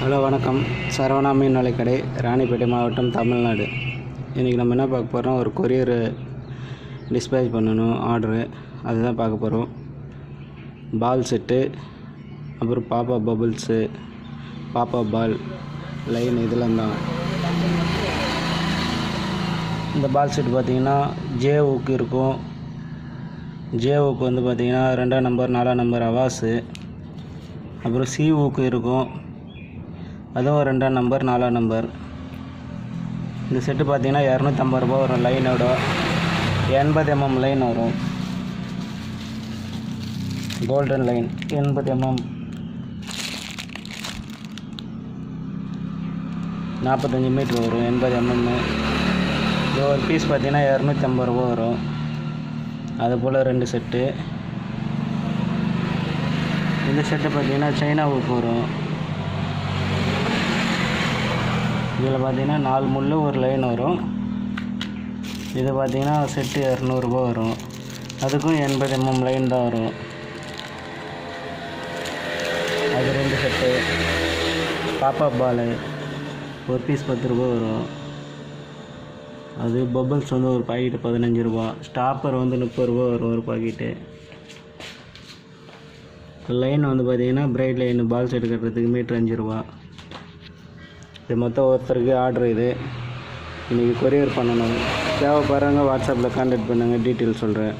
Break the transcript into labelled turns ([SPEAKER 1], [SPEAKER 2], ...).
[SPEAKER 1] Hello வணக்கம். சரவணா மீன் வலைக்கடை, ராணிப்பேட்டை மாவட்டம், தமிழ்நாடு. இன்றைக்கி நம்ம என்ன பார்க்க போகிறோம், ஒரு கொரியர் டிஸ்பேச் பண்ணணும் ஆர்டரு, அதுதான் பார்க்க போகிறோம். பால் செட்டு, அப்புறம் பாப்பா பபுள்ஸு, பாப்பா பால், லைன் இதெல்லாம் தான். இந்த பால் செட்டு பார்த்திங்கன்னா ஜே ஊக்கு இருக்கும். ஜே ஊக்கு வந்து பார்த்திங்கன்னா 2ஆம் நம்பர் 4ஆம் நம்பர் அவாஸு. அப்புறம் சி ஊக்கு இருக்கும், அதுவும் 2ஆம் நம்பர் 4ஆம் நம்பர். இந்த செட்டு பார்த்திங்கன்னா 250 ரூபா வரும். லைனோட 80 mm லைன் வரும். கோல்டன் லைன் 80 mm, 45 மீட்ரு வரும். 80 mm. இது ஒரு பீஸ் பார்த்திங்கன்னா 250 ரூபா வரும். அதுபோல் 2 செட்டு. இந்த செட்டு பார்த்திங்கன்னா சைனா ஊக்கு வரும். இதில் பார்த்திங்கன்னா 4 முள் ஒரு லைன் வரும். இது பார்த்திங்கன்னா செட்டு 200 ரூபா வரும். அதுக்கும் 80 mm லைன் தான் வரும். அது 2 செட்டு. பாப்பா பால் ஒரு பீஸ் 10 ரூபா வரும். அது பபுள்ஸ் வந்து ஒரு பாக்கெட்டு 15 ரூபா. ஸ்டாப்பர் வந்து 30 ரூபா வரும் ஒரு பாக்கெட்டு. லைன் வந்து பார்த்திங்கன்னா பிரைட் லைன் பால் செட்டு கட்டுறதுக்கு மீட்ரு 5 ரூபா. இது மொத்தம் ஒருத்தருக்கு ஆர்டர். இது இன்றைக்கி கொரியர் பண்ணணும். தேவைப்படுறவங்க வாட்ஸ்அப்பில் கான்டாக்ட் பண்ணுங்கள், டீட்டெயில் சொல்கிறேன்.